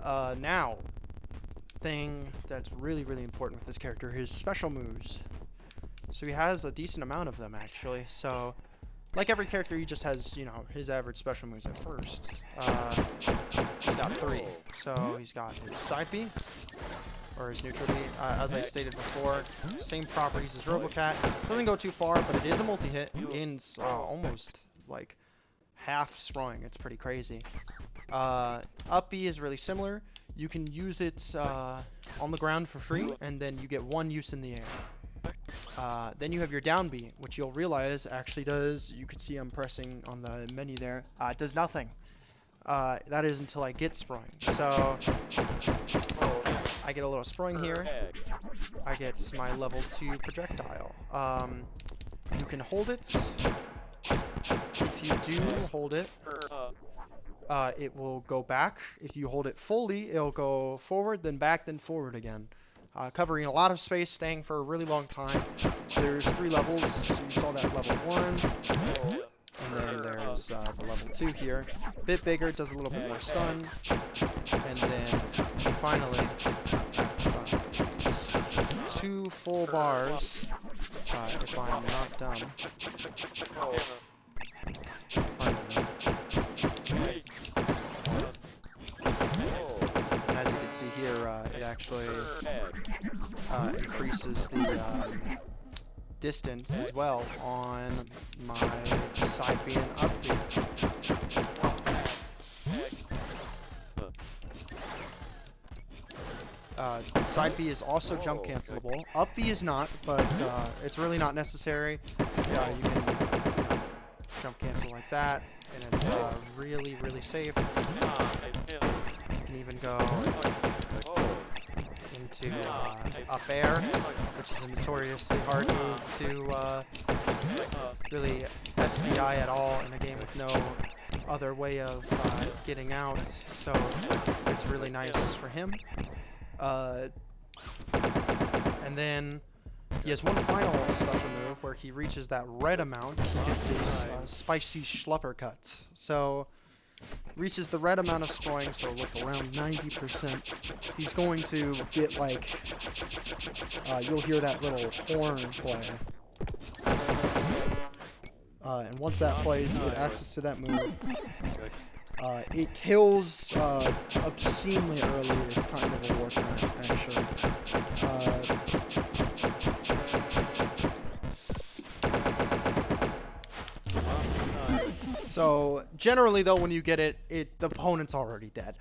Now, thing that's really, really important with this character, his special moves. So he has a decent amount of them, actually. So, like every character, he just has, you know, his average special moves at first. He's got 3. So he's got his side B, or his neutral B, as I stated before. Same properties as Robocat. Doesn't go too far, but it is a multi-hit. Gains almost like half sproing. It's pretty crazy. Up B is really similar. You can use it on the ground for free, and then you get 1 use in the air. Then you have your down B, which you'll realize actually does, you can see I'm pressing on the menu there, it does nothing. That is until I get sproing. So, I get a little sproing here. I get my level 2 projectile. You can hold it. If you do hold it, it will go back. If you hold it fully, it'll go forward, then back, then forward again. Covering a lot of space, staying for a really long time. There's 3 levels, so you saw that level 1, and then there's the level 2 here. A bit bigger, does a little bit more stun, and then finally, 2 full bars, if I'm not dumb. And as you can see here, it actually increases the distance as well on my side B and up B. Side B is also jump cancelable. Up B is not, but it's really not necessary. You can jump cancel like that, and it's really, really safe. You can even go into up air, which is a notoriously hard move to really SDI at all in a game with no other way of getting out, so it's really nice for him. And then he has one final special move where he reaches that red amount. He gets his spicy schlupper cut. So reaches the red amount of scoring, so look around 90%. He's going to get like, you'll hear that little horn play. And once that plays, you get access to that move. It kills obscenely early. It's kind of a war crime, actually. So generally, though, when you get it, the opponent's already dead.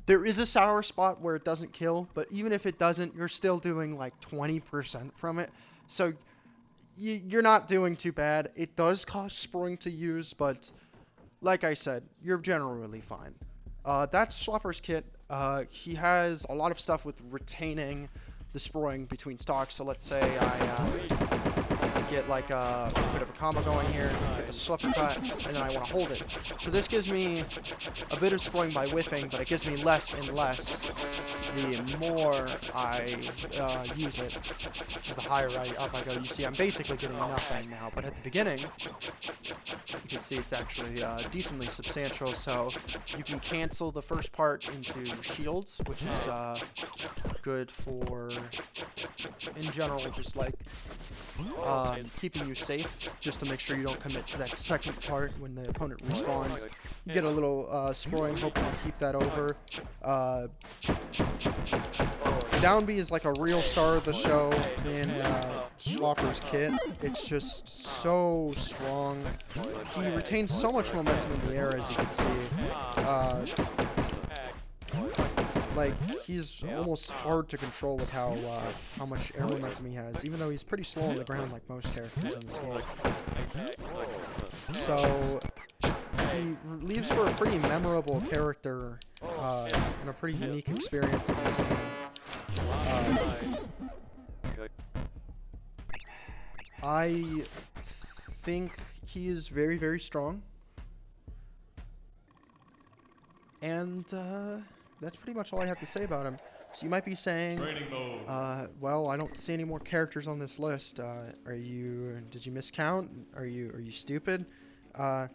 There is a sour spot where it doesn't kill, but even if it doesn't, you're still doing like 20% from it. So you're not doing too bad. It does cost sproing to use, but like I said, you're generally fine. That's Schlopper's kit. He has a lot of stuff with retaining the sproing between stocks. So let's say I get like a bit of a combo going here, get the Schlopper cut, and then I want to hold it. So this gives me a bit of sproing by whiffing, but it gives me less and less the more I use it. The higher up I go, you see I'm basically getting nothing now, but at the beginning, you can see it's actually decently substantial, so you can cancel the first part into shields, which is good for, in general, just like keeping you safe, just to make sure you don't commit to that second part when the opponent respawns. You get a little sproing, hoping to keep that over. Down B is like a real star of the show in Schlopper's kit. It's just so strong. He retains so much momentum in the air, as you can see. Like, he's almost hard to control with how much air momentum he has, even though he's pretty slow on the ground like most characters in this game. So, he leaves for a pretty memorable character and a pretty unique experience in this game. I think he is very, very strong. And that's pretty much all I have to say about him. So you might be saying, well, I don't see any more characters on this list. Did you miscount? Are you stupid? Now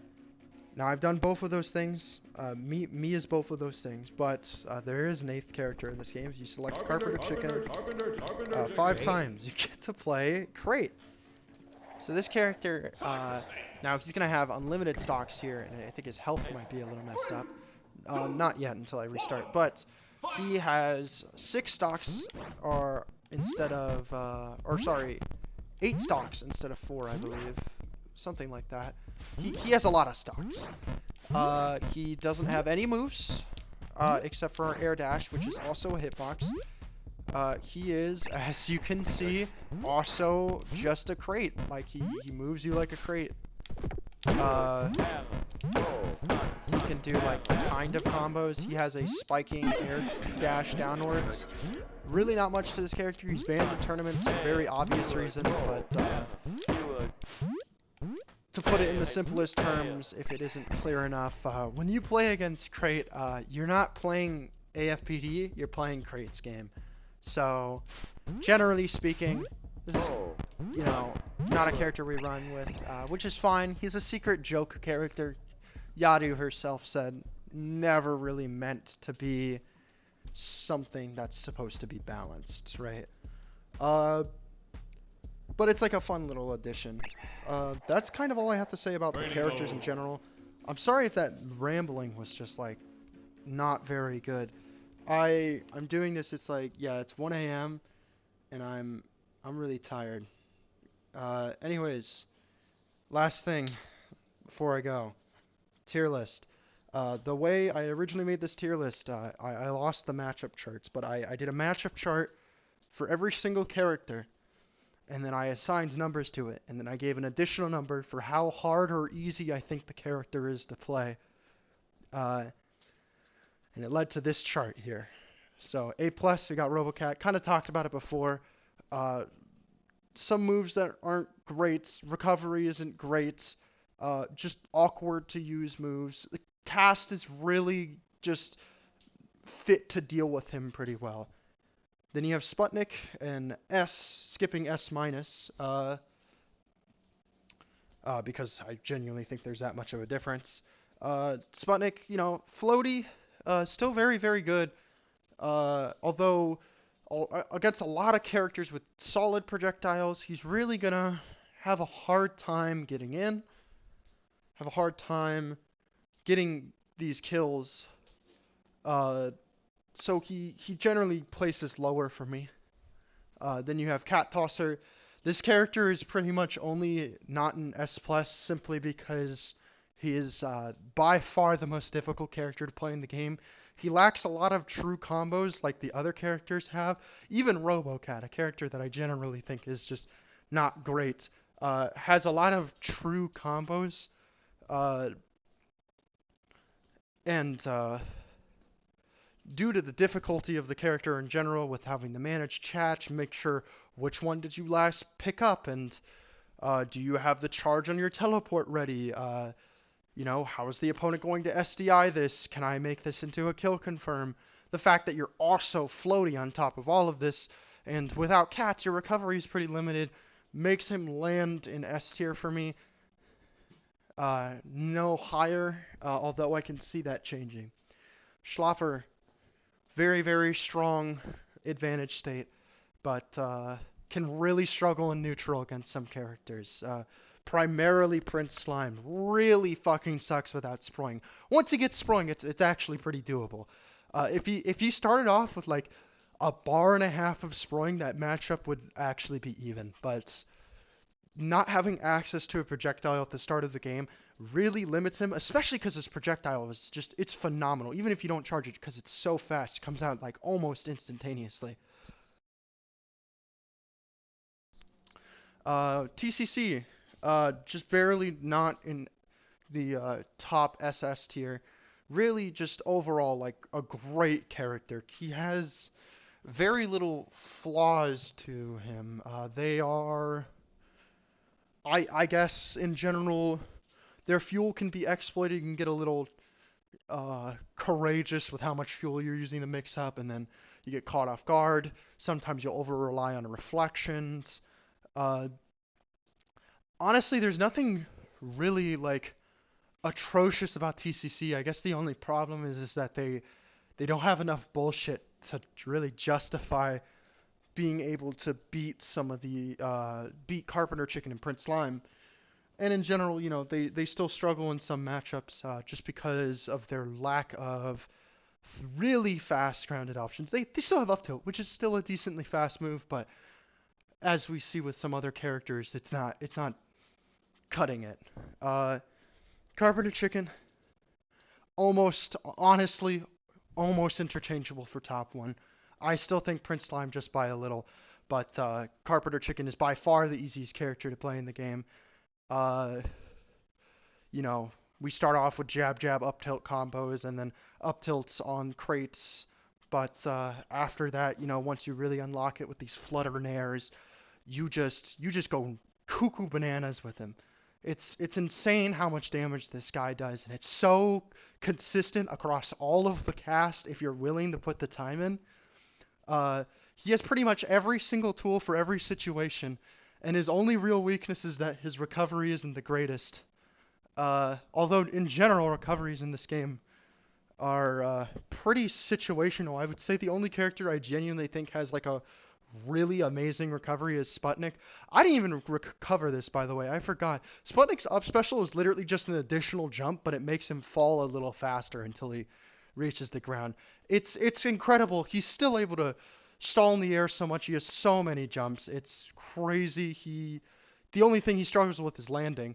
I've done both of those things. Me is both of those things, but there is an 8th character in this game. If you select Carpenter Chicken 5 times, you get to play Crate. So this character, now he's gonna have unlimited stocks here, and I think his health might be a little messed up. Not yet until I restart, but he has 6 stocks, or instead of, or sorry, 8 stocks instead of 4, I believe, something like that. He has a lot of stocks. He doesn't have any moves, except for air dash, which is also a hitbox. He is, as you can see, also just a crate. Like, he moves you like a crate. He can do, like, kind of combos. He has a spiking air dash downwards. Really not much to this character. He's banned in tournaments for very obvious reason, but, to put it in the simplest terms, if it isn't clear enough, when you play against Crate, you're not playing AFPD, you're playing Crate's game. So, generally speaking, this is, you know, not a character we run with, which is fine. He's a secret joke character. Yadu herself said never really meant to be something that's supposed to be balanced, right? But it's like a fun little addition. That's kind of all I have to say about the characters in general. I'm sorry if that rambling was just, like, not very good. I'm doing this, it's like, yeah, it's 1 a.m. and I'm really tired. Anyways, last thing before I go. Tier list. The way I originally made this tier list, I lost the matchup charts, but I did a matchup chart for every single character, and then I assigned numbers to it, and then I gave an additional number for how hard or easy I think the character is to play. And it led to this chart here. So A+, we got Robocat. Kind of talked about it before. Some moves that aren't great. Recovery isn't great. Just awkward to use moves. The cast is really just fit to deal with him pretty well. Then you have Sputnik and S, skipping S-, because I genuinely think there's that much of a difference. Sputnik, you know, floaty, still very, very good. Although against a lot of characters with solid projectiles, he's really gonna have a hard time getting in, have a hard time getting these kills. So he generally places lower for me. Then you have Cat Tosser. This character is pretty much only not an S+, simply because he is by far the most difficult character to play in the game. He lacks a lot of true combos like the other characters have. Even Robocat, a character that I generally think is just not great, has a lot of true combos. And due to the difficulty of the character in general with having to manage chat, make sure which one did you last pick up, and do you have the charge on your teleport ready? You know, how is the opponent going to SDI this? Can I make this into a kill confirm? The fact that you're also floaty on top of all of this, and without cats, your recovery is pretty limited, makes him land in S tier for me. No higher, although I can see that changing. Schlopper, very, very strong advantage state, but can really struggle in neutral against some characters. Primarily Prince Slime really fucking sucks without sproing. Once he gets sproing, it's actually pretty doable. If you started off with like a bar and a half of sproing, that matchup would actually be even. But not having access to a projectile at the start of the game really limits him, especially because his projectile is just, it's phenomenal. Even if you don't charge it, because it's so fast, it comes out like almost instantaneously. TCC, just barely not in the top SS tier. Really, just overall, like a great character. He has very little flaws to him. They are, I guess, in general, their fuel can be exploited. You can get a little courageous with how much fuel you're using to mix up, and then you get caught off guard. Sometimes you'll over rely on reflections. Uh, Honestly, there's nothing really like atrocious about TCC. I guess the only problem is that they don't have enough bullshit to really justify being able to beat some of the beat Carpenter Chicken and Prince Slime. And in general, they still struggle in some matchups just because of their lack of really fast grounded options. They still have up tilt, which is still a decently fast move, but as we see with some other characters, it's not cutting it. Uh, Carpenter Chicken, almost honestly, almost interchangeable for top one. I still think Prince Slime just by a little, but Carpenter Chicken is by far the easiest character to play in the game. Uh, you know, we start off with jab jab up tilt combos and then up tilts on crates. But after that, once you really unlock it with these flutter nairs, you just go cuckoo bananas with him. It's insane how much damage this guy does, and it's so consistent across all of the cast if you're willing to put the time in. Uh, he has pretty much every single tool for every situation, and his only real weakness is that his recovery isn't the greatest. Although in general recoveries in this game are pretty situational. I would say the only character I genuinely think has like a really amazing recovery is Sputnik. I didn't even recover this, by the way. I forgot. Sputnik's up special is literally just an additional jump, but it makes him fall a little faster until he reaches the ground. It's incredible. He's still able to stall in the air so much. He has so many jumps. It's crazy. The only thing he struggles with is landing.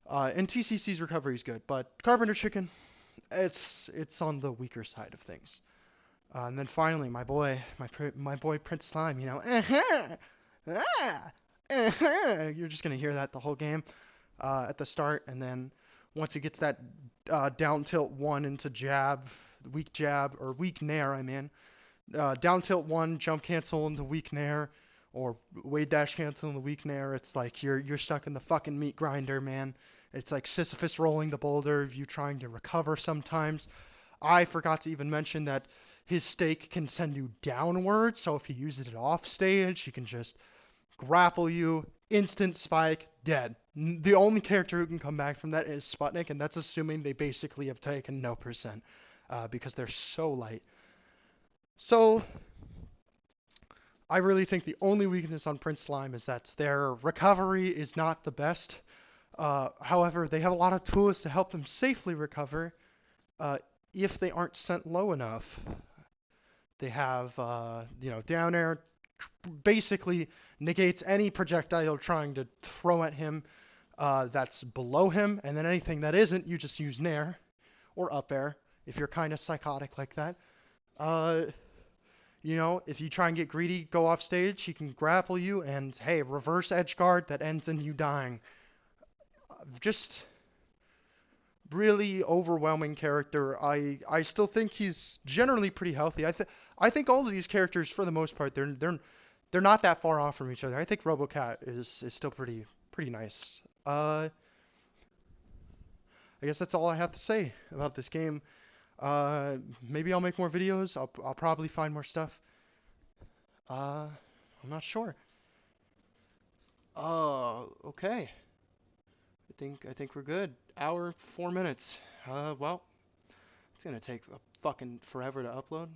And TCC's recovery is good, but Carpenter Chicken, it's on the weaker side of things. And then finally, my boy Prince Slime, you're just gonna hear that the whole game at the start, and then once he gets that down tilt one into jab or weak nair, down tilt one, jump cancel into weak nair, or wave dash cancel into weak nair. It's like you're stuck in the fucking meat grinder, man. It's like Sisyphus rolling the boulder, you trying to recover sometimes. I forgot to even mention that his stake can send you downwards, so if you use it off stage, he can just grapple you, instant spike, dead. The only character who can come back from that is Sputnik, and that's assuming they basically have taken no percent, because they're so light. So, I really think the only weakness on Prince Slime is that their recovery is not the best. However, they have a lot of tools to help them safely recover uh, if they aren't sent low enough. They have, down air basically negates any projectile you're trying to throw at him that's below him, and then anything that isn't, you just use nair or up air if you're kind of psychotic like that. Uh, if you try and get greedy, go off stage, he can grapple you, and hey, reverse edge guard that ends in you dying. Just really overwhelming character. I still think he's generally pretty healthy. I think all of these characters, for the most part, they're not that far off from each other. I think RoboCat is still pretty nice. I guess that's all I have to say about this game. Maybe I'll make more videos. I'll probably find more stuff. I'm not sure. Okay. I think we're good. Hour 4 minutes. Well, it's gonna take a fucking forever to upload.